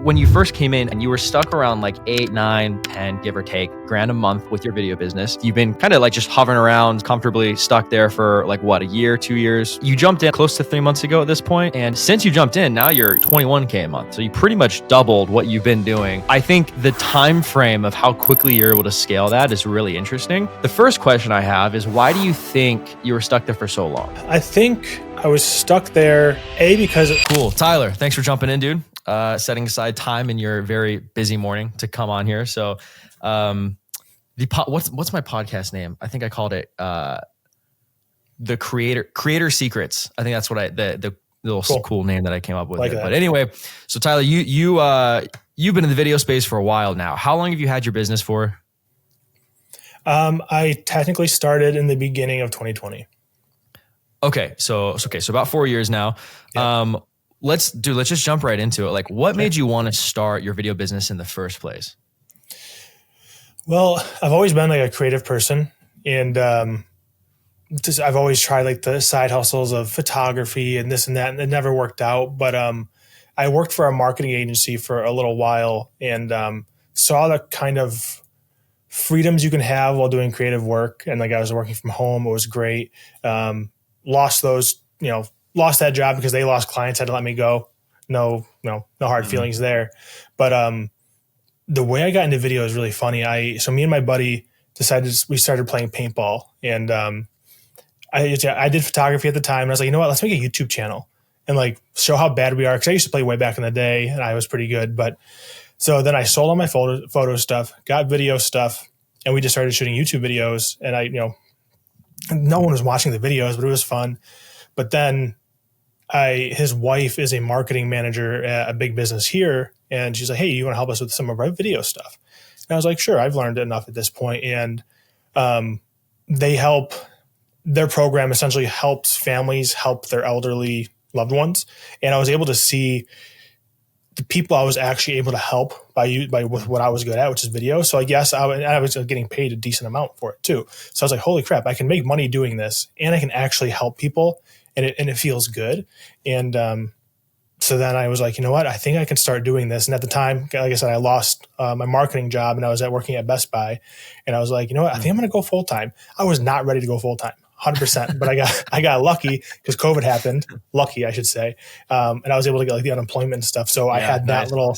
when you first came in and you were stuck around like 8, 9, 10, give or take, grand a month with your video business, you've been kind of like just hovering around comfortably stuck there for like what, a year, 2 years. You jumped in close to 3 months ago at this point. And since you jumped in, now you're 21K a month. So you pretty much doubled what you've been doing. I think the time frame of how quickly you're able to scale that is really interesting. The first question I have is, why do you think you were stuck there for so long? I think I was stuck there, because... Cool. Tyler, thanks for jumping in, dude. Setting aside time in your very busy morning to come on here. So, what's my podcast name? I think I called it the Creator Secrets. I think that's what the little cool name that I came up with. Like but anyway, so Tyler, you've been in the video space for a while now. How long have you had your business for? I technically started in the beginning of 2020. Okay, so about 4 years now. Yeah. Let's just jump right into it. Like, what made you want to start your video business in the first place? Well, I've always been like a creative person, and I've always tried like the side hustles of photography and this and that, and it never worked out. But I worked for a marketing agency for a little while, and saw the kind of freedoms you can have while doing creative work. And like, I was working from home. It was great. Lost that job because they lost clients, had to let me go. No hard feelings there. But the way I got into video is really funny. So me and my buddy we started playing paintball, and I did photography at the time. And I was like, you know what, let's make a YouTube channel and like show how bad we are. Cause I used to play way back in the day and I was pretty good. But so then I sold all my photo stuff, got video stuff, and we just started shooting YouTube videos. And no one was watching the videos, but it was fun. But then his wife is a marketing manager at a big business here. And she's like, hey, you want to help us with some of our video stuff? And I was like, sure, I've learned enough at this point. And their program essentially helps families help their elderly loved ones. And I was able to see the people I was actually able to help with what I was good at, which is video. So I guess I was getting paid a decent amount for it too. So I was like, holy crap, I can make money doing this, and I can actually help people, and it feels good. And so then I was like, you know what, I think I can start doing this. And at the time, like I said, I lost my marketing job, and I was working at Best Buy, and I was like, you know what, I think I'm going to go full time. I was not ready to go full time. 100%, but I got lucky because COVID happened. Lucky, I should say, and I was able to get like the unemployment and stuff. So I had that little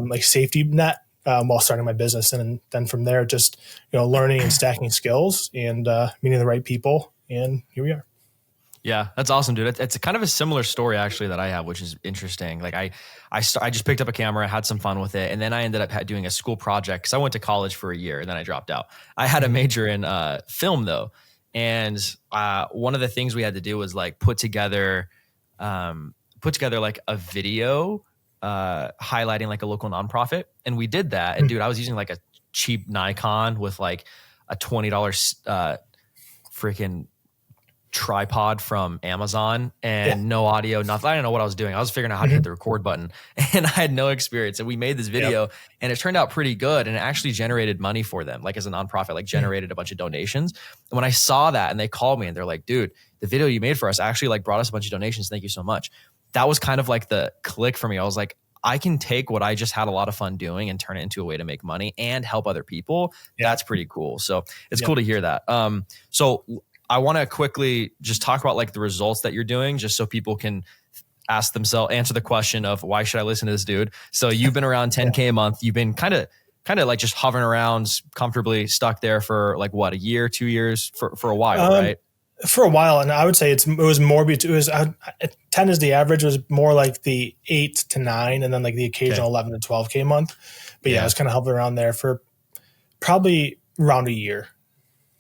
like safety net while starting my business, and then from there, just learning and stacking skills and meeting the right people, and here we are. Yeah, that's awesome, dude. It's kind of a similar story actually that I have, which is interesting. Like I just picked up a camera, had some fun with it, and then I ended up doing a school project because I went to college for a year and then I dropped out. I had a major in film though. And one of the things we had to do was like put together like a video highlighting like a local nonprofit, and we did that. And dude, I was using like a cheap Nikon with like a $20 freaking tripod from Amazon and no audio, nothing. I didn't know what I was doing. I was figuring out how to hit the record button, and I had no experience. And we made this video and it turned out pretty good. And it actually generated money for them. Like as a nonprofit, like generated a bunch of donations. And when I saw that and they called me and they're like, dude, the video you made for us actually like brought us a bunch of donations. Thank you so much. That was kind of like the click for me. I was like, I can take what I just had a lot of fun doing and turn it into a way to make money and help other people. That's pretty cool. So it's cool to hear that. So I want to quickly just talk about like the results that you're doing, just so people can answer the question of why should I listen to this dude? So you've been around 10K a month. You've been kind of like just hovering around comfortably stuck there for like what, a year, 2 years for a while, right? For a while. And I would say it was more, 10 is the average, was more like the 8 to 9. And then like the occasional 11 to 12K a month. But I was kind of hovering around there for probably around a year.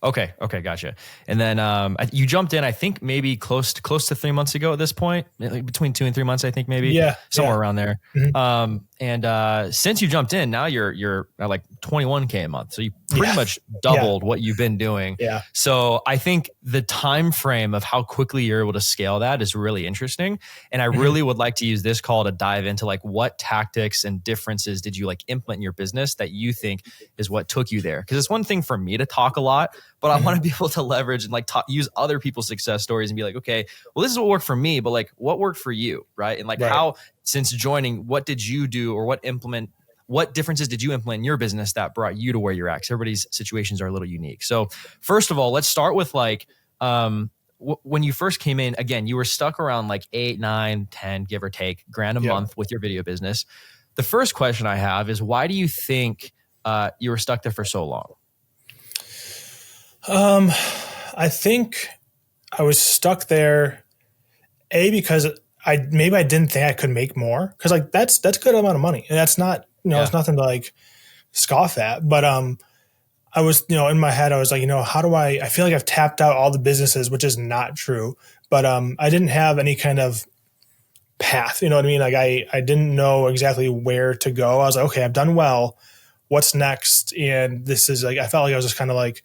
Okay, gotcha. And then you jumped in, I think maybe close to 3 months ago at this point, between 2 and 3 months, I think maybe, somewhere around there. Mm-hmm. And since you jumped in, now you're at like 21K a month, so you pretty much doubled what you've been doing. Yeah. So I think the time frame of how quickly you're able to scale that is really interesting, and I really would like to use this call to dive into like what tactics and differences did you like implement in your business that you think is what took you there? Because it's one thing for me to talk a lot, but I want Mhm. to be able to leverage and like use other people's success stories and be like, okay, well, this is what worked for me, but like what worked for you, right? And like Right. how, since joining, what did you do or what differences did you implement in your business that brought you to where you're at? Because everybody's situations are a little unique. So first of all, let's start with like, when you first came in, again, you were stuck around like 8, 9, 10, give or take, grand a Yeah. month with your video business. The first question I have is, why do you think you were stuck there for so long? I think I was stuck there, because I didn't think I could make more, because like that's a good amount of money, and that's not, it's nothing to like scoff at. But I was, in my head, I was like, how do I feel like I've tapped out all the businesses, which is not true. But I didn't have any kind of path, you know what I mean? Like I didn't know exactly where to go. I was like, okay, I've done well. What's next? And this is like, I felt like I was just kind of like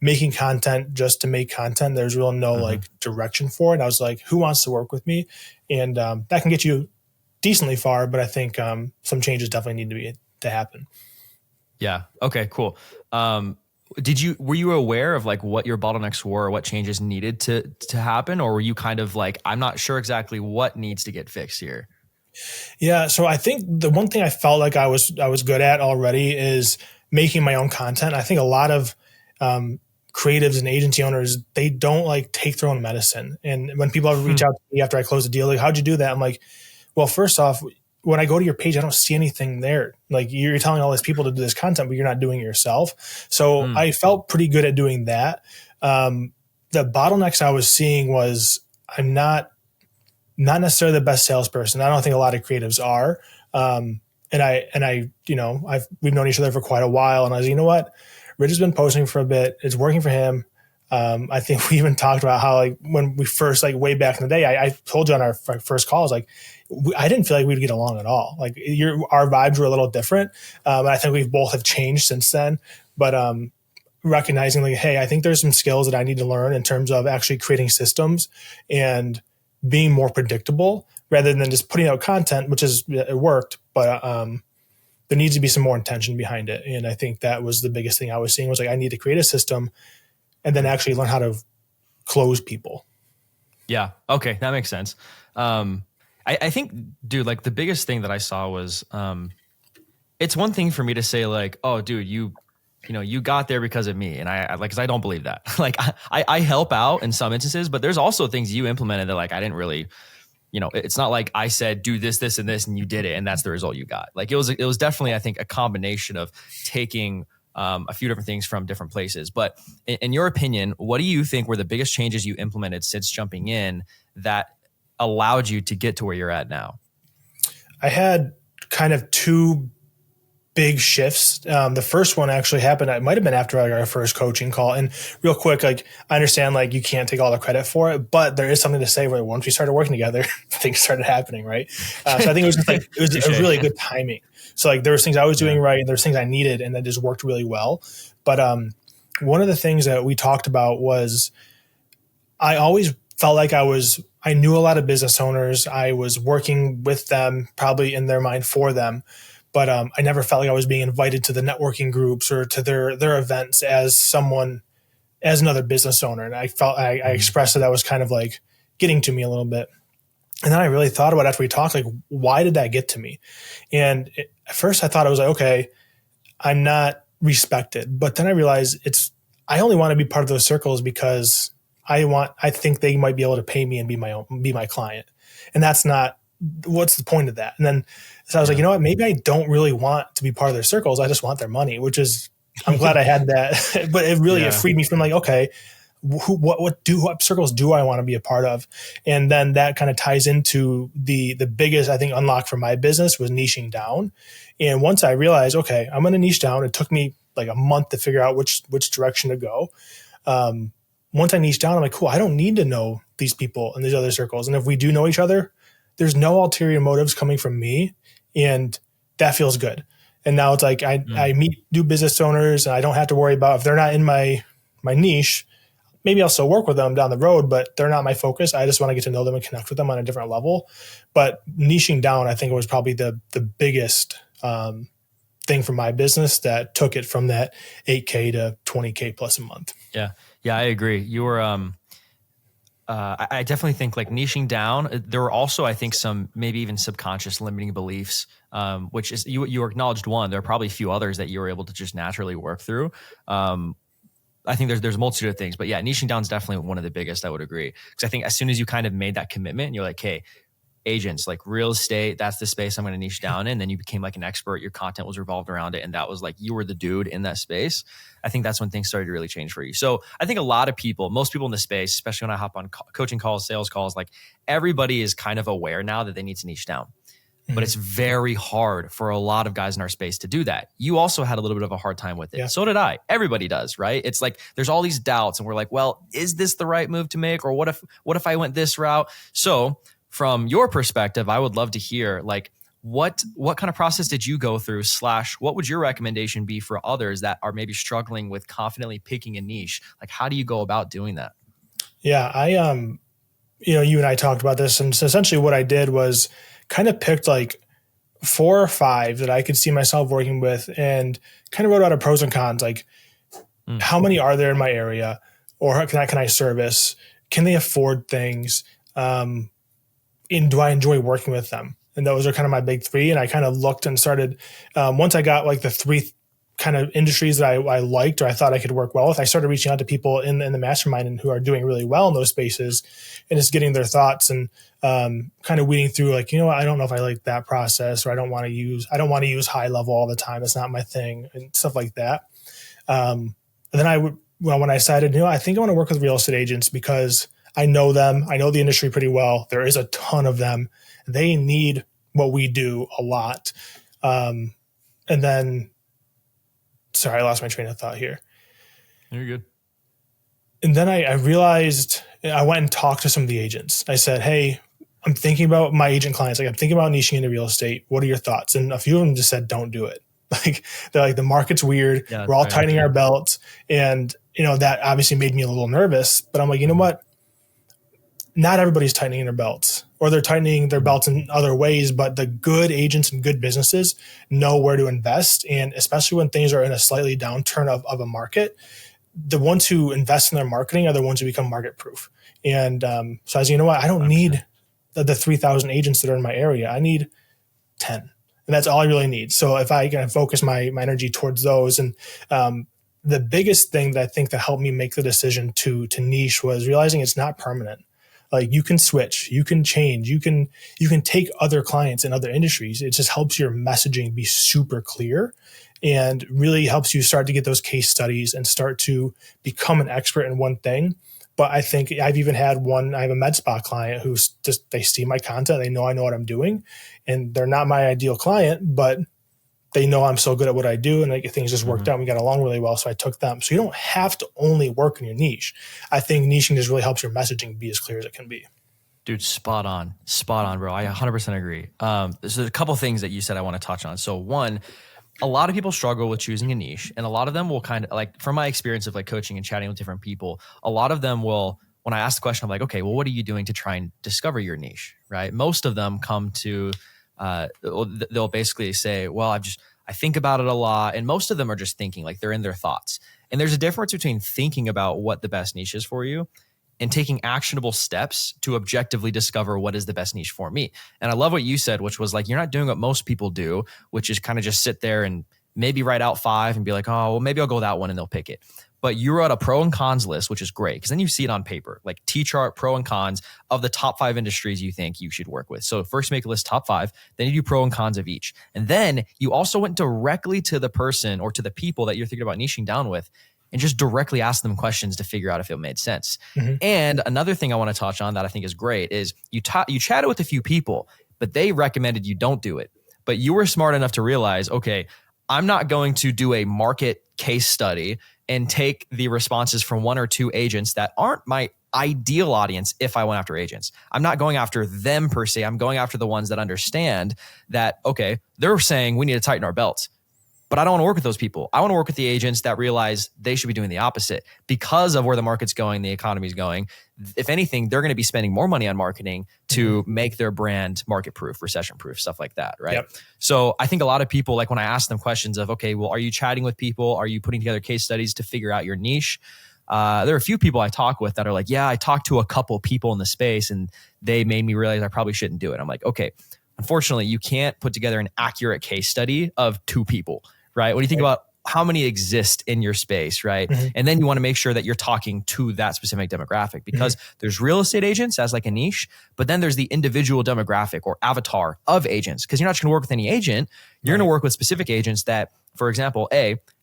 making content just to make content. There's real no like direction for it. And I was like, who wants to work with me? And that can get you decently far, but I think some changes definitely need to happen. Yeah. Okay, cool. Were you aware of like what your bottlenecks were or what changes needed to happen? Or were you kind of like, I'm not sure exactly what needs to get fixed here? Yeah. So I think the one thing I felt like I was good at already is making my own content. I think a lot of creatives and agency owners, they don't like take their own medicine. And when people reach out to me after I close a deal, like, how'd you do that? I'm like, well, first off, when I go to your page, I don't see anything there. Like, you're telling all these people to do this content, but you're not doing it yourself. So I felt pretty good at doing that. The bottlenecks I was seeing was, I'm not necessarily the best salesperson. I don't think a lot of creatives are. And I, we've known each other for quite a while. And I was, you know what? Rich has been posting for a bit. It's working for him. I think we even talked about how, like, when we first, like, way back in the day, I told you on our first calls, like, I didn't feel like we'd get along at all. Like, our vibes were a little different. And I think we both have changed since then. But recognizing, like, hey, I think there's some skills that I need to learn in terms of actually creating systems and being more predictable rather than just putting out content, which it worked. But there needs to be some more intention behind it. And I think that was the biggest thing I was seeing, was like, I need to create a system and then actually learn how to close people. Yeah. Okay. That makes sense. I think, dude, like the biggest thing that I saw was, it's one thing for me to say like, oh, dude, you got there because of me. And I like, cause I don't believe that. Like I help out in some instances, but there's also things you implemented that like, I didn't really, it's not like I said, do this, this, and this, and you did it. And that's the result you got. Like it was definitely, I think, a combination of taking a few different things from different places. But in your opinion, what do you think were the biggest changes you implemented since jumping in that allowed you to get to where you're at now? I had kind of two big shifts. The first one actually happened, it might have been after our first coaching call. And real quick, like, I understand, like, you can't take all the credit for it, but there is something to say where once we started working together, things started happening, right? So I think it was just like, it was a really good timing. So like, there was things I was doing right, and there's things I needed, and that just worked really well. But one of the things that we talked about was, I always felt like I knew a lot of business owners. I was working with them, probably in their mind for them. But I never felt like I was being invited to the networking groups or to their events as another business owner. And I felt, I expressed that was kind of like getting to me a little bit. And then I really thought about it after we talked, like, why did that get to me? And at first I thought it was like, okay, I'm not respected. But then I realized I only want to be part of those circles because I think they might be able to pay me and be my client. And that's not, what's the point of that? And then, so I was like, you know what, maybe I don't really want to be part of their circles. I just want their money, which is, I'm glad I had that, but it freed me from like, okay, what circles do I want to be a part of? And then that kind of ties into the biggest, I think, unlock for my business was niching down. And once I realized, okay, I'm going to niche down, it took me like a month to figure out which direction to go. Once I niche down, I'm like, cool, I don't need to know these people in these other circles. And if we do know each other, there's no ulterior motives coming from me. And that feels good. And now it's like, I meet new business owners, and I don't have to worry about if they're not in my niche. Maybe I'll still work with them down the road, but they're not my focus. I just want to get to know them and connect with them on a different level. But niching down, I think, was probably the biggest thing for my business that took it from that 8K to 20K plus a month. Yeah. Yeah, I agree. You were, I definitely think like niching down. There were also, I think, some maybe even subconscious limiting beliefs, which is you acknowledged one. There are probably a few others that you were able to just naturally work through. I think there's a multitude of things, but yeah, niching down is definitely one of the biggest. I would agree, because I think as soon as you kind of made that commitment, you're like, hey, agents, like real estate, that's the space I'm going to niche down in. Then you became like an expert. Your content was revolved around it, and that was like you were the dude in that space. I think that's when things started to really change for you. So I think a lot of people, most people in the space, especially when I hop on coaching calls, sales calls, like everybody is kind of aware now that they need to niche down. But it's very hard for a lot of guys in our space to do that. You also had a little bit of a hard time with it. Yeah. So did I. Everybody does, right? It's like there's all these doubts, and we're like, well, is this the right move to make? Or what if I went this route? So from your perspective, I would love to hear like what kind of process did you go through, / what would your recommendation be for others that are maybe struggling with confidently picking a niche? Like, how do you go about doing that? Yeah, you and I talked about this, and so essentially what I did was kind of picked like 4 or 5 that I could see myself working with, and kind of wrote out a pros and cons, like how many are there in my area, or how can I service? Can they afford things? And do I enjoy working with them? And those are kind of my big 3. And I kind of looked and started, once I got like the 3 kind of industries that I liked or I thought I could work well with, I started reaching out to people in the mastermind and who are doing really well in those spaces, and just getting their thoughts and kind of weeding through like, I don't know if I like that process, or I don't want to use high level all the time. It's not my thing, and stuff like that. And then when I decided, I think I want to work with real estate agents because I know them. I know the industry pretty well. There is a ton of them. They need what we do a lot. And then, sorry, I lost my train of thought here. You're good. And then I realized, I went and talked to some of the agents. I said, hey, I'm thinking about my agent clients. Like, I'm thinking about niching into real estate. What are your thoughts? And a few of them just said, don't do it. Like, they're like, the market's weird. Yeah, we're all tightening our belts. And, that obviously made me a little nervous, but I'm like, you know what? Not everybody's tightening their belts, or they're tightening their belts in other ways, but the good agents and good businesses know where to invest. And especially when things are in a slightly downturn of a market, the ones who invest in their marketing are the ones who become market proof. And so I was, I don't 100%. Need the 3,000 agents that are in my area. I need 10. And that's all I really need. So if I can focus my energy towards those, and the biggest thing that I think that helped me make the decision to niche was realizing it's not permanent. Like, you can switch, you can change, you can take other clients in other industries. It just helps your messaging be super clear, and really helps you start to get those case studies and start to become an expert in one thing. But I think I've even had I have a med spa client who's just, they see my content, they know I know what I'm doing, and they're not my ideal client, but they know I'm so good at what I do, and like, things just worked out. We got along really well, so I took them. So you don't have to only work in your niche. I think niching just really helps your messaging be as clear as it can be. Dude, spot on, bro. I 100% agree. There's a couple things that you said I want to touch on. So one, a lot of people struggle with choosing a niche, and a lot of them will kind of, like, from my experience of like coaching and chatting with different people, a lot of them will, when I ask the question, I'm like, okay, well, what are you doing to try and discover your niche, right? Most of them come to, they'll basically say, well, I think about it a lot. And most of them are just thinking, like, they're in their thoughts. And there's a difference between thinking about what the best niche is for you and taking actionable steps to objectively discover what is the best niche for me. And I love what you said, which was like, you're not doing what most people do, which is kind of just sit there and maybe write out 5 and be like, oh, well, maybe I'll go that one, and they'll pick it. But you wrote a pro and cons list, which is great, because then you see it on paper, like T-chart, pro and cons of the top 5 industries you think you should work with. So first make a list, top 5, then you do pro and cons of each. And then you also went directly to the person or to the people that you're thinking about niching down with, and just directly ask them questions to figure out if it made sense. Mm-hmm. And another thing I want to touch on that I think is great is you chatted with a few people, but they recommended you don't do it. But you were smart enough to realize, okay, I'm not going to do a market case study and take the responses from 1 or 2 agents that aren't my ideal audience. If I went after agents, I'm not going after them per se. I'm going after the ones that understand that, okay, they're saying we need to tighten our belts, but I don't want to work with those people. I want to work with the agents that realize they should be doing the opposite because of where the market's going, the economy's going. If anything, they're going to be spending more money on marketing to make their brand market proof, recession proof, stuff like that. Right. Yep. So I think a lot of people, like when I ask them questions of, okay, well, are you chatting with people? Are you putting together case studies to figure out your niche? there are a few people I talk with that are like, yeah, I talked to a couple people in the space and they made me realize I probably shouldn't do it. I'm like, okay, unfortunately, you can't put together an accurate case study of 2 people, right? When you think about how many exist in your space, right? Mm-hmm. And then you want to make sure that you're talking to that specific demographic, because there's real estate agents as like a niche, but then there's the individual demographic or avatar of agents, because you're not just going to work with any agent. You're going to work with specific agents that, for example,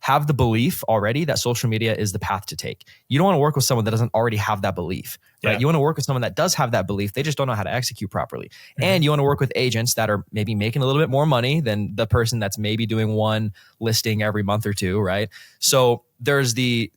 have the belief already that social media is the path to take. You don't want to work with someone that doesn't already have that belief, right? Yeah. You want to work with someone that does have that belief. They just don't know how to execute properly. And you want to work with agents that are maybe making a little bit more money than the person that's maybe doing one listing every month or two, right? So there's the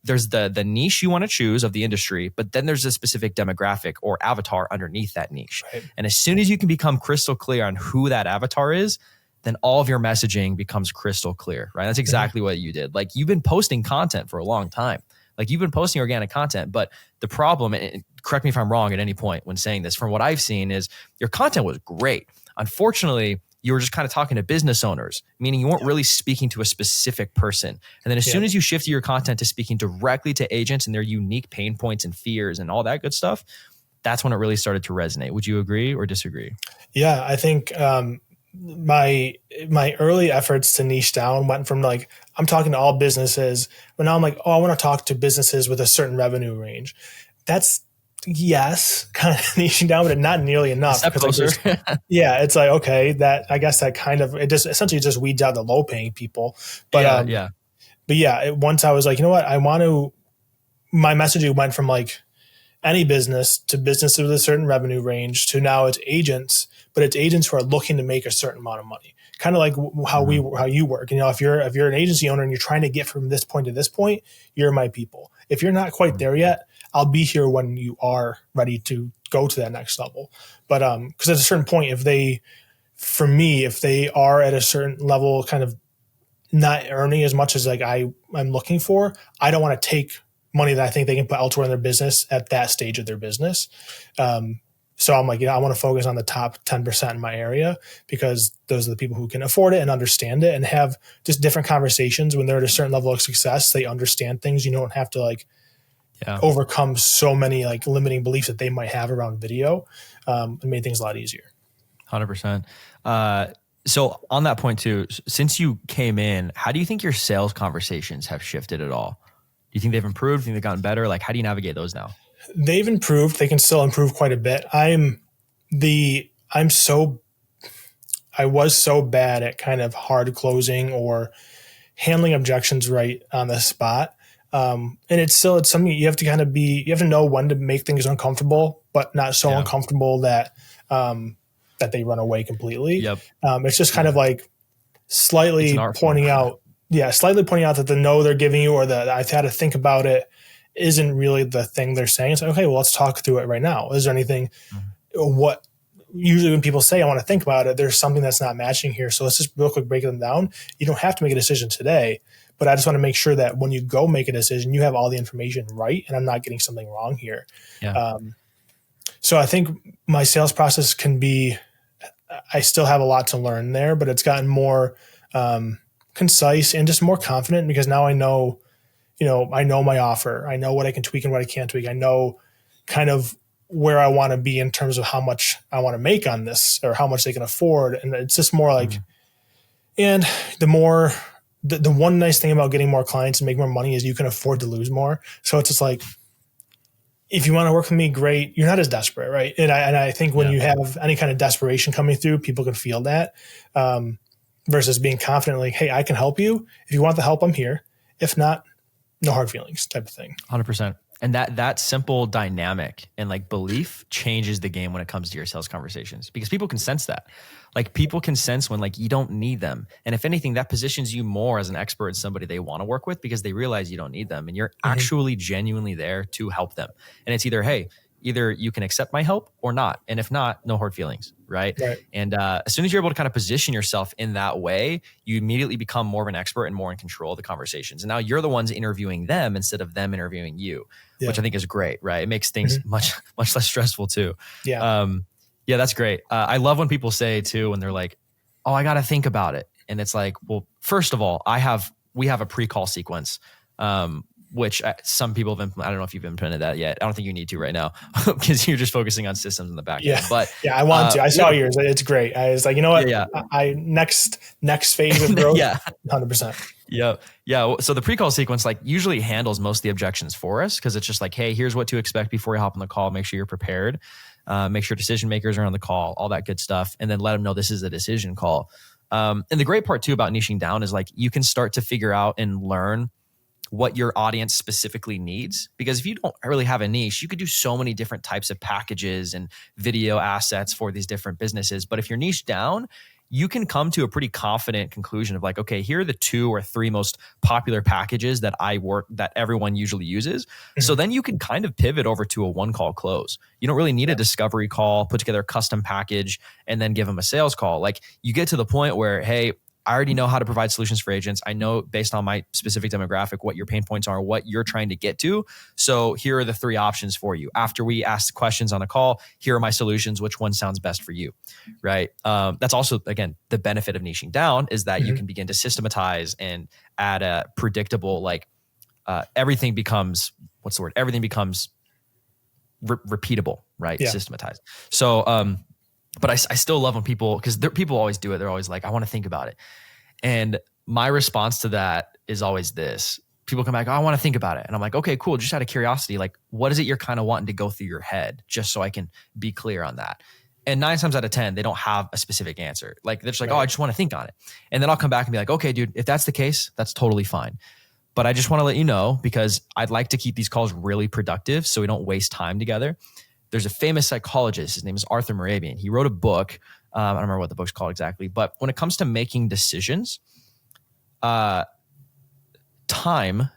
niche you want to choose of the industry, but then there's a specific demographic or avatar underneath that niche. Right. And as soon as you can become crystal clear on who that avatar is, then all of your messaging becomes crystal clear, right? That's exactly what you did. Like, you've been posting content for a long time. Like, you've been posting organic content, but the problem, and correct me if I'm wrong at any point when saying this, from what I've seen is your content was great. Unfortunately, you were just kind of talking to business owners, meaning you weren't really speaking to a specific person. And then as soon as you shifted your content to speaking directly to agents and their unique pain points and fears and all that good stuff, that's when it really started to resonate. Would you agree or disagree? Yeah, I think my early efforts to niche down went from like, I'm talking to all businesses, but now I'm like, oh, I want to talk to businesses with a certain revenue range. That's kind of niching down, but not nearly enough. Like, yeah, it's like, okay, that I guess that kind of, it just essentially just weeds out the low paying people. But but yeah, once I was like, you know what, my messaging went from like any business to businesses with a certain revenue range to now it's agents, but it's agents who are looking to make a certain amount of money. Kind of like how you work. You know, if you're an agency owner and you're trying to get from this point to this point, you're my people. If you're not quite there yet, I'll be here when you are ready to go to that next level. But because at a certain point, if they are at a certain level, kind of not earning as much as like I'm looking for, I don't want to take money that I think they can put elsewhere in their business at that stage of their business. So I'm like, I want to focus on the top 10% in my area, because those are the people who can afford it and understand it and have just different conversations. When they're at a certain level of success, they understand things. You don't have to like overcome so many like limiting beliefs that they might have around video. It made things a lot easier. 100%. So on that point too, since you came in, how do you think your sales conversations have shifted at all? Do you think they've improved? Do you think they've gotten better? Like, how do you navigate those now? They've improved. They can still improve quite a bit. I was so bad at kind of hard closing or handling objections right on the spot. And it's something you have to kind of you have to know when to make things uncomfortable, but not so uncomfortable that they run away completely. Yep. It's just kind of like slightly pointing out that the no they're giving you, or that I've had to think about it, isn't really the thing they're saying. It's like, okay, well, let's talk through it right now. Is there anything, what usually when people say, I want to think about it, there's something that's not matching here. So let's just real quick break them down. You don't have to make a decision today, but I just want to make sure that when you go make a decision, you have all the information right, and I'm not getting something wrong here. Yeah. So I think my sales process I still have a lot to learn there, but it's gotten more concise and just more confident, because now I know my offer. I know what I can tweak and what I can't tweak. I know kind of where I want to be in terms of how much I want to make on this, or how much they can afford. And it's just more like, and the one nice thing about getting more clients and making more money is you can afford to lose more. So it's just like, if you want to work with me, great. You're not as desperate, right? And I think when you have any kind of desperation coming through, people can feel that, versus being confident, like, hey, I can help you. If you want the help, I'm here. If not, no hard feelings, type of thing. 100%. And that simple dynamic and like belief changes the game when it comes to your sales conversations, because people can sense that. Like, people can sense when like you don't need them. And if anything, that positions you more as an expert in somebody they want to work with, because they realize you don't need them and you're actually genuinely there to help them. And it's either you can accept my help or not. And if not, no hard feelings, right? And as soon as you're able to kind of position yourself in that way, you immediately become more of an expert and more in control of the conversations. And now you're the ones interviewing them instead of them interviewing you, which I think is great, right? It makes things much less stressful too. Yeah, that's great. I love when people say too, when they're like, oh, I got to think about it. And it's like, well, first of all, we have a pre-call sequence which some people have I don't know if you've implemented that yet. I don't think you need to right now because you're just focusing on systems in the back end. But yeah, I want to. I saw yours. It's great. I was like, you know what? Yeah. I next phase of growth. 100%. Yeah. So the pre-call sequence like usually handles most of the objections for us because it's just like, hey, here's what to expect before you hop on the call. Make sure you're prepared. Make sure decision makers are on the call, all that good stuff. And then let them know this is a decision call. And the great part too about niching down is like you can start to figure out and learn what your audience specifically needs. Because if you don't really have a niche, you could do so many different types of packages and video assets for these different businesses. But if you're niche down, you can come to a pretty confident conclusion of like, okay, here are the 2 or 3 most popular packages that that everyone usually uses. Mm-hmm. So then you can kind of pivot over to a 1-call close. You don't really need a discovery call, put together a custom package, and then give them a sales call. Like you get to the point where, hey, I already know how to provide solutions for agents. I know based on my specific demographic, what your pain points are, what you're trying to get to. So here are the 3 options for you. After we ask questions on a call, here are my solutions. Which one sounds best for you? Right. That's also, again, the benefit of niching down is that you can begin to systematize and add a predictable, like everything becomes, Everything becomes repeatable, right? Yeah. Systematized. So, but I still love when because people always do it. They're always like, I want to think about it. And my response to that is always this. People come back, I want to think about it. And I'm like, okay, cool. Just out of curiosity, like, what is it you're kind of wanting to go through your head just so I can be clear on that? And 9 times out of 10, they don't have a specific answer. Like, they're just like, I just want to think on it. And then I'll come back and be like, okay, dude, if that's the case, that's totally fine. But I just want to let you know because I'd like to keep these calls really productive so we don't waste time together. There's a famous psychologist. His name is Arthur Murabian. He wrote a book. I don't remember what the book's called exactly. But when it comes to making decisions, time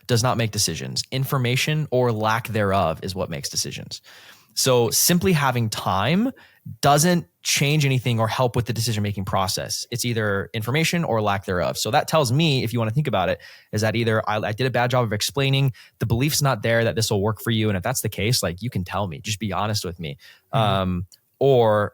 does not make decisions. Information or lack thereof is what makes decisions. So simply having time doesn't change anything or help with the decision-making process. It's either information or lack thereof. So that tells me, if you want to think about it, is that either I did a bad job of explaining, the belief's not there that this will work for you. And if that's the case, like you can tell me, just be honest with me. Mm-hmm. Or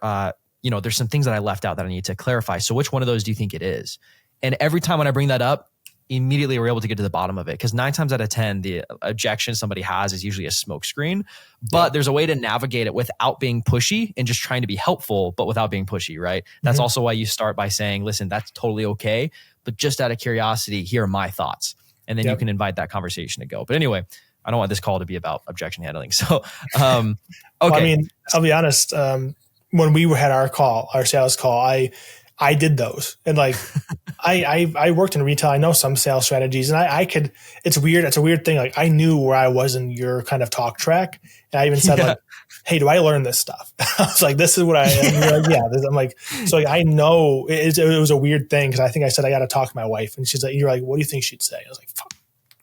there's some things that I left out that I need to clarify. So which one of those do you think it is? And every time when I bring that up, immediately we're able to get to the bottom of it. Because 9 times out of 10, the objection somebody has is usually a smokescreen. But there's a way to navigate it without being pushy and just trying to be helpful, but without being pushy, right? That's also why you start by saying, listen, that's totally okay. But just out of curiosity, here are my thoughts. And then you can invite that conversation to go. But anyway, I don't want this call to be about objection handling. So, okay. Well, I mean, I'll be honest. When we had our sales call, I did those. And like, I worked in retail. I know some sales strategies and I could, it's weird. It's a weird thing. Like I knew where I was in your kind of talk track. And I even said like, hey, do I learn this stuff? I was like, this is what I am. You're like, yeah. I'm like, so like, I know it was a weird thing. Cause I think I said, I got to talk to my wife and she's like, you're like, what do you think she'd say? I was like, fuck,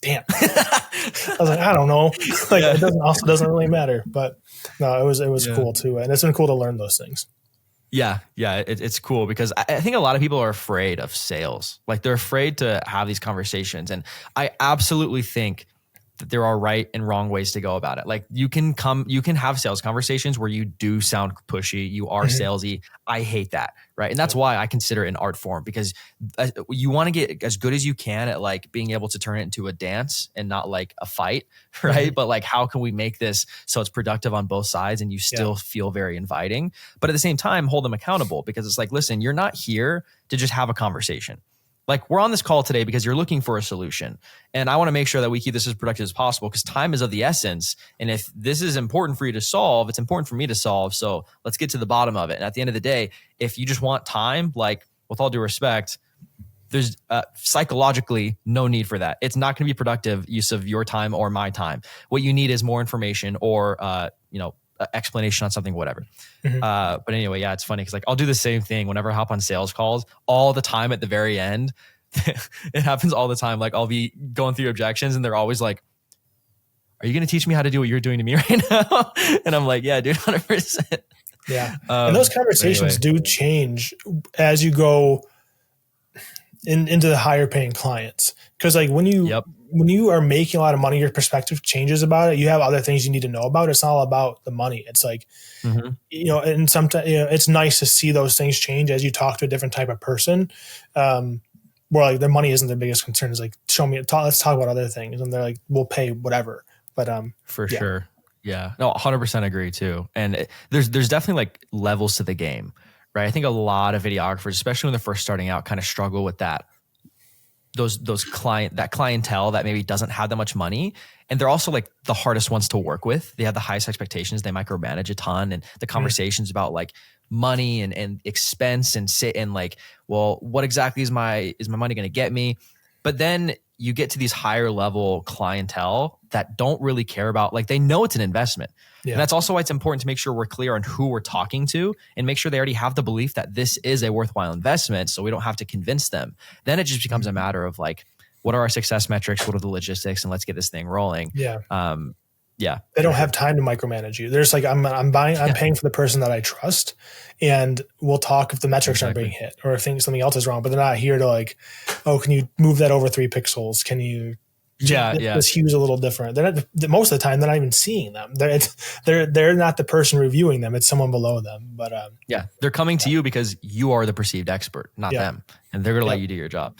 damn. I was like, I don't know. Like it doesn't really matter, but no, it was cool too. And it's been cool to learn those things. Yeah. It's cool because I think a lot of people are afraid of sales. Like they're afraid to have these conversations. And I absolutely think that there are right and wrong ways to go about it. Like you can have sales conversations where you do sound pushy, you are salesy. I hate that. Right. And that's why I consider it an art form because you want to get as good as you can at like being able to turn it into a dance and not like a fight. Right. But like, how can we make this so it's productive on both sides and you still feel very inviting, but at the same time, hold them accountable because it's like, listen, you're not here to just have a conversation. Like we're on this call today because you're looking for a solution. And I want to make sure that we keep this as productive as possible because time is of the essence. And if this is important for you to solve, it's important for me to solve. So let's get to the bottom of it. And at the end of the day, if you just want time, like with all due respect, there's psychologically no need for that. It's not going to be productive use of your time or my time. What you need is more information or, explanation on something, whatever. But anyway, yeah, it's funny because like I'll do the same thing whenever I hop on sales calls all the time at the very end. It happens all the time. Like I'll be going through objections and they're always like, are you going to teach me how to do what you're doing to me right now? And I'm like, yeah, dude, 100%. Yeah. And those conversations do change as you go into the higher paying clients. Cause like when you are making a lot of money, your perspective changes about it. You have other things you need to know about. It's not all about the money. It's like, and sometimes, it's nice to see those things change as you talk to a different type of person. where like their money isn't their biggest concern. Is like, let's talk about other things. And they're like, we'll pay whatever. But for sure. Yeah, no, 100% agree too. And there's definitely like levels to the game, right? I think a lot of videographers, especially when they're first starting out, kind of struggle with that. That clientele that maybe doesn't have that much money. And they're also like the hardest ones to work with. They have the highest expectations. They micromanage a ton. And the conversations about like money and expense and like, well, what exactly is my money going to get me? But then you get to these higher level clientele that don't really care about, like, they know it's an investment. Yeah. And that's also why it's important to make sure we're clear on who we're talking to and make sure they already have the belief that this is a worthwhile investment, so we don't have to convince them. Then it just becomes a matter of like, what are our success metrics? What are the logistics? And let's get this thing rolling. Yeah. Yeah. They don't have time to micromanage you. There's like, I'm paying for the person that I trust, and we'll talk if the metrics aren't being hit or if something else is wrong, but they're not here to like, oh, can you move that over 3 pixels? Can you, this hue's a little different. They're not, most of the time they're not even seeing them. They're not the person reviewing them. It's someone below them. But they're coming to you because you are the perceived expert, not them. And they're going to let you do your job.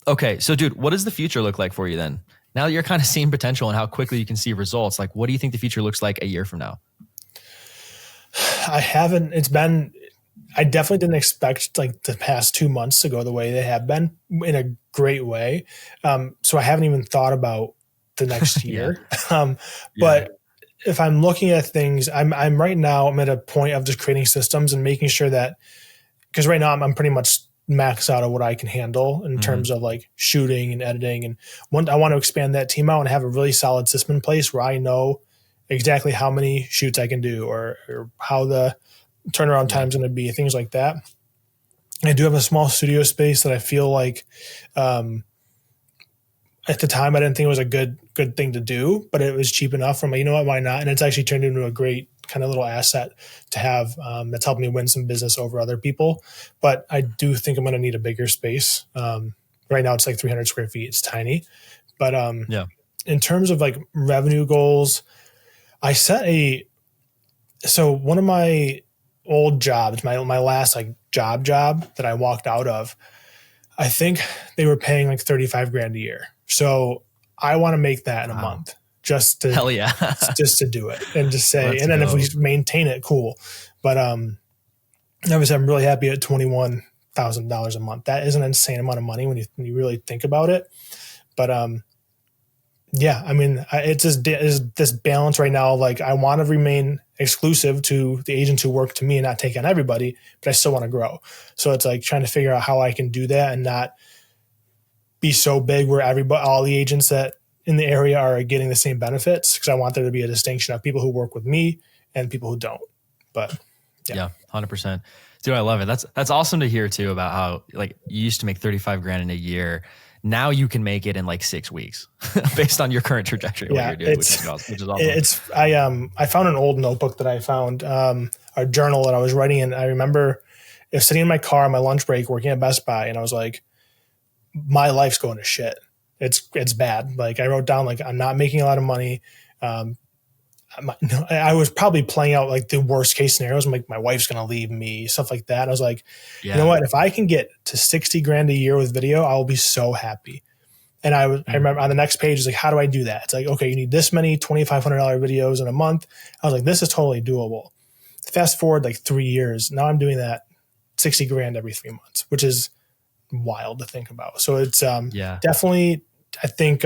Okay. So dude, what does the future look like for you then? Now that you're kind of seeing potential and how quickly you can see results, like what do you think the future looks like a year from now? I definitely didn't expect like the past 2 months to go the way they have been in a great way. So I haven't even thought about the next year. But if I'm looking at things, I'm right now, I'm at a point of just creating systems and making sure that, because right now I'm pretty much max out of what I can handle in terms of like shooting and editing. And I want to expand that team out and have a really solid system in place where I know exactly how many shoots I can do or how the turnaround time is going to be, things like that. I do have a small studio space that I feel like at the time I didn't think it was a good thing to do, but it was cheap enough. I'm like, you know what, why not? And it's actually turned into a great kind of little asset to have that's helped me win some business over other people. But I do think I'm going to need a bigger space. Right now it's like 300 square feet. It's tiny. But in terms of like revenue goals, I set so one of my old jobs, my last like job that I walked out of, I think they were paying like 35 grand a year. So I want to make that in a month. Just to just to do it and just say, and then if we maintain it, cool. But obviously I'm really happy at $21,000 a month. That is an insane amount of money when you really think about it. But I mean, it's just this balance right now. Like I want to remain exclusive to the agents who work to me and not take on everybody, but I still want to grow. So it's like trying to figure out how I can do that and not be so big where all the agents that in the area are getting the same benefits, because I want there to be a distinction of people who work with me and people who don't. But yeah, 100%. Dude, I love it. That's awesome to hear too, about how like you used to make 35 grand in a year. Now you can make it in like 6 weeks based on your current trajectory. What you're doing, which is awesome. I found an old notebook that I found, a journal that I was writing in. I remember sitting in my car on my lunch break working at Best Buy, and I was like, my life's going to shit. It's bad. Like I wrote down, like, I'm not making a lot of money. I was probably playing out like the worst case scenarios. I'm like, my wife's going to leave me, stuff like that. And I was like, you know what? If I can get to 60 grand a year with video, I will be so happy. And I remember on the next page, it's like, how do I do that? It's like, okay, you need this many $2,500 videos in a month. I was like, this is totally doable. Fast forward like 3 years. Now I'm doing that 60 grand every 3 months, which is wild to think about. So it's definitely, I think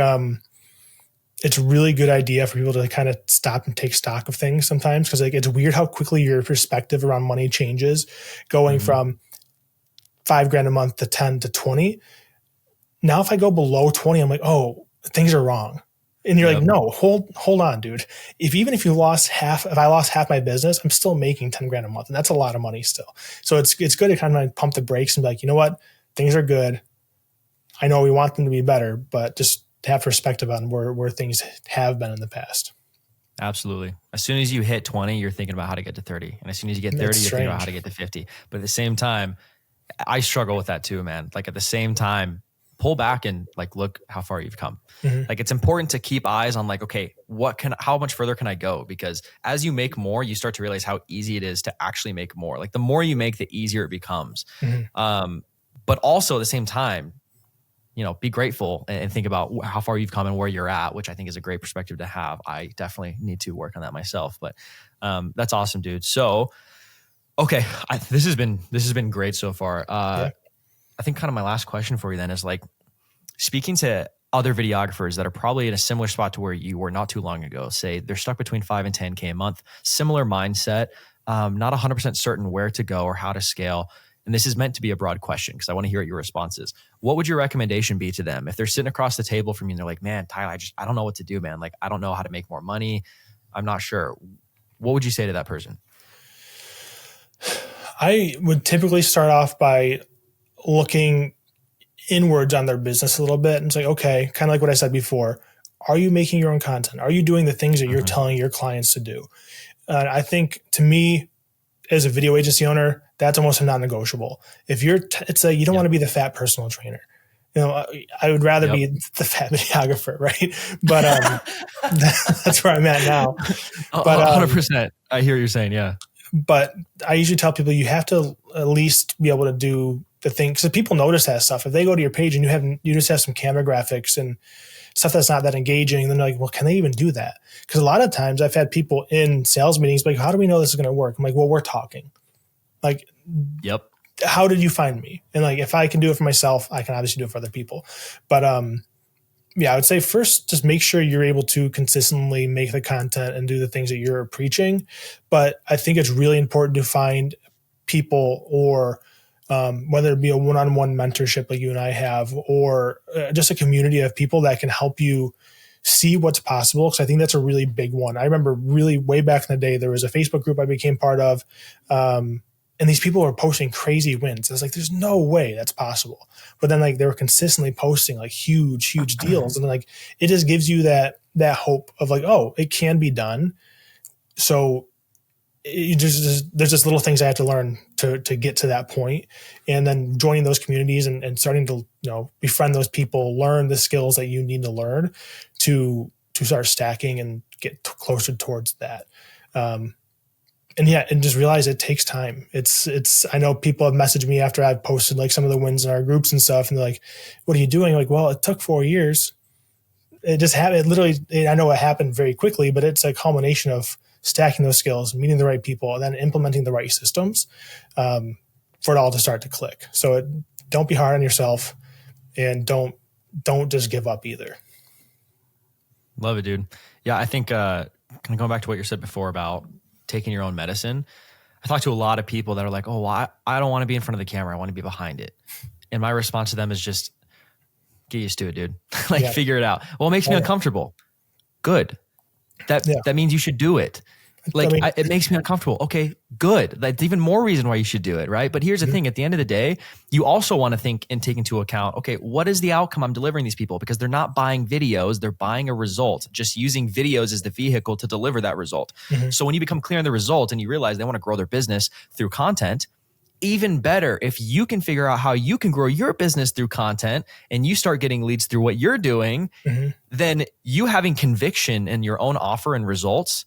it's a really good idea for people to kind of stop and take stock of things sometimes, because like it's weird how quickly your perspective around money changes, going from 5 grand a month to 10 to 20. Now if I go below 20, I'm like, oh, things are wrong. And you're like, no, hold on, dude. If I lost half my business, I'm still making 10 grand a month, and that's a lot of money still. So it's good to kind of pump the brakes and be like, you know what, things are good. I know we want them to be better, but just have perspective on where things have been in the past. Absolutely. As soon as you hit 20, you're thinking about how to get to 30. And as soon as you get 30, you're thinking about how to get to 50. But at the same time, I struggle with that too, man. Like at the same time, pull back and like, look how far you've come. Like it's important to keep eyes on like, okay, how much further can I go? Because as you make more, you start to realize how easy it is to actually make more. Like the more you make, the easier it becomes. but also at the same time, be grateful and think about how far you've come and where you're at, which I think is a great perspective to have. I definitely need to work on that myself, but that's awesome, dude. So, okay. This has been great so far. Yeah. I think kind of my last question for you then is like, speaking to other videographers that are probably in a similar spot to where you were not too long ago, say they're stuck between 5 and 10K a month, similar mindset, not 100% certain where to go or how to scale. And this is meant to be a broad question because I want to hear what your response is. What would your recommendation be to them if they're sitting across the table from you and they're like, man, Tyler, I don't know what to do, man. Like, I don't know how to make more money. I'm not sure. What would you say to that person? I would typically start off by looking inwards on their business a little bit and say, okay, kind of like what I said before, are you making your own content? Are you doing the things that you're telling your clients to do? I think to me, as a video agency owner, that's almost a non-negotiable. If you're, it's like, you don't want to be the fat personal trainer. I would rather be the fat videographer, right? But that's where I'm at now. But 100%. I hear what you're saying. Yeah. But I usually tell people you have to at least be able to do the thing, because people notice that stuff. If they go to your page and you just have some camera graphics and stuff that's not that engaging, then they're like, well, can they even do that? Because a lot of times I've had people in sales meetings like, how do we know this is going to work? I'm like, well, we're talking. Like, yep. How did you find me? And like, if I can do it for myself, I can obviously do it for other people. But yeah, I would say first, just make sure you're able to consistently make the content and do the things that you're preaching. But I think it's really important to find people, or whether it be a one-on-one mentorship like you and I have, or just a community of people that can help you see what's possible. Because I think that's a really big one. I remember really way back in the day, there was a Facebook group I became part of, and these people were posting crazy wins. I was like, there's no way that's possible. But then like they were consistently posting like huge deals. And then like, it just gives you that hope of like, oh, it can be done. So there's just little things I have to learn to get to that point. And then joining those communities and starting to, befriend those people, learn the skills that you need to learn to start stacking and get closer towards that. And just realize it takes time. I know people have messaged me after I've posted like some of the wins in our groups and stuff. And they're like, what are you doing? I'm like, well, it took 4 years. It just happened. It literally, I know it happened very quickly, but it's a culmination of stacking those skills, meeting the right people, and then implementing the right systems for it all to start to click. So don't be hard on yourself, and don't just give up either. Love it, dude. Yeah. I think, kind of going back to what you said before about taking your own medicine. I talk to a lot of people that are like, oh, well, I don't want to be in front of the camera. I want to be behind it. And my response to them is just get used to it, dude. Figure it out. Well, it makes me uncomfortable. Good. That means you should do it. Like, it makes me uncomfortable. Okay, good. That's even more reason why you should do it, right? But here's the thing. At the end of the day, you also want to think and take into account, okay, what is the outcome I'm delivering these people? Because they're not buying videos. They're buying a result, just using videos as the vehicle to deliver that result. So when you become clear on the result and you realize they want to grow their business through content, even better if you can figure out how you can grow your business through content and you start getting leads through what you're doing, then you having conviction in your own offer and results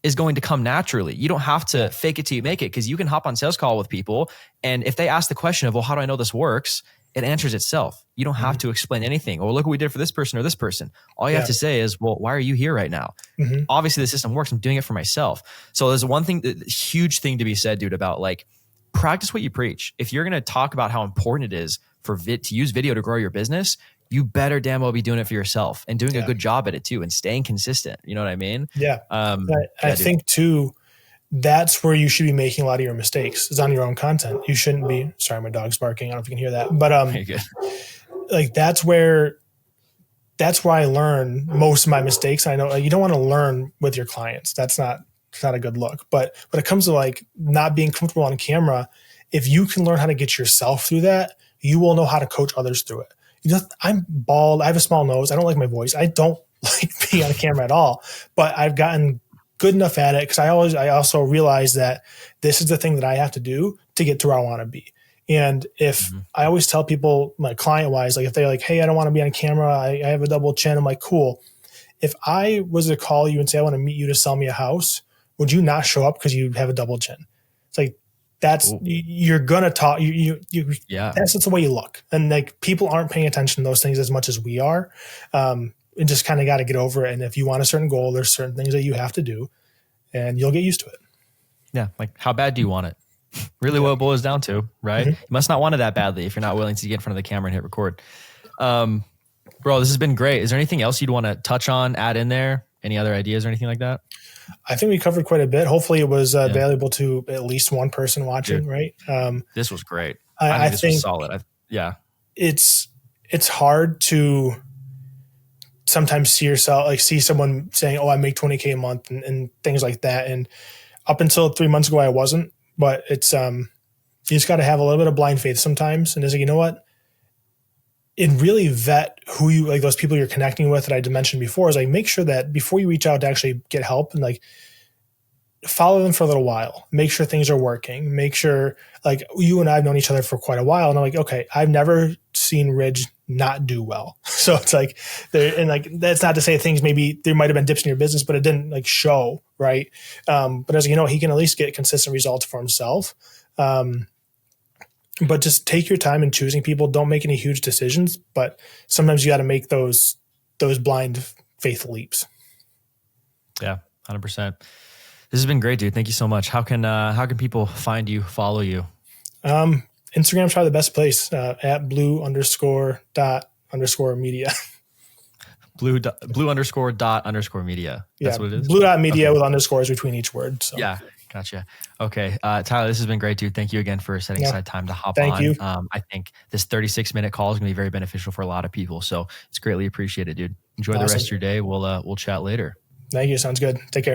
is going to come naturally. You don't have to fake it till you make it, because you can hop on sales call with people. And if they ask the question of, well, how do I know this works? It answers itself. You don't have to explain anything. Oh, look what we did for this person or this person. All you have to say is, well, why are you here right now? Obviously the system works. I'm doing it for myself. So there's one thing, huge thing to be said, dude, about like, practice what you preach. If you're going to talk about how important it is to use video to grow your business, you better damn well be doing it for yourself and doing a good job at it too, and staying consistent. You know what I mean? Yeah. I think too, that's where you should be making a lot of your mistakes, is on your own content. You shouldn't be, sorry, my dog's barking. I don't know if you can hear that, but like that's where I learn most of my mistakes. I know you don't want to learn with your clients. It's not a good look. But when it comes to like not being comfortable on camera, if you can learn how to get yourself through that, you will know how to coach others through it. I'm bald. I have a small nose. I don't like my voice. I don't like being on camera at all, but I've gotten good enough at it because I also realize that this is the thing that I have to do to get to where I want to be. And if I always tell people, like client wise, like if they're like, hey, I don't want to be on camera, I have a double chin. I'm like, cool. If I was to call you and say, I want to meet you to sell me a house, would you not show up because you have a double chin? It's like, that's, Ooh, you're going to talk, yeah. that's just the way you look. And like people aren't paying attention to those things as much as we are. And just kind of got to get over it. And if you want a certain goal, there's certain things that you have to do and you'll get used to it. Yeah. Like how bad do you want it? Really what it boils down to, right? You must not want it that badly if you're not willing to get in front of the camera and hit record. Bro, this has been great. Is there anything else you'd want to touch on, add in there? Any other ideas or anything like that? I think we covered quite a bit. Hopefully it was valuable to at least one person watching, Dude, right? This was great. I This think was solid. Yeah. it's hard to sometimes see someone saying, oh, I make 20K a month and things like that. And up until 3 months ago, I wasn't, but it's, you just got to have a little bit of blind faith sometimes. And it's like, you know what? And really vet who you, like those people you're connecting with that I mentioned before, is like, make sure that before you reach out to actually get help, and like follow them for a little while, make sure things are working, make sure, like, you and I have known each other for quite a while. And I'm like, okay, I've never seen Ridge not do well. So it's like, and like, that's not to say things, maybe there might've been dips in your business, but it didn't like show. Right. But as you know, he can at least get consistent results for himself. But just take your time in choosing people. Don't make any huge decisions, but sometimes you got to make those blind faith leaps. Yeah. 100%. This has been great, dude. Thank you so much. How can people find you, follow you? Instagram's probably the best place, at blue_dot_media. blue_dot_media. That's what it is. Blue.media with underscores between each word. So. Yeah. Gotcha. Okay. Tyler, this has been great, dude. Thank you again for setting aside time to hop on. Thank you. I think this 36-minute call is going to be very beneficial for a lot of people. So it's greatly appreciated, dude. Enjoy the rest of your day. We'll chat later. Thank you. Sounds good. Take care.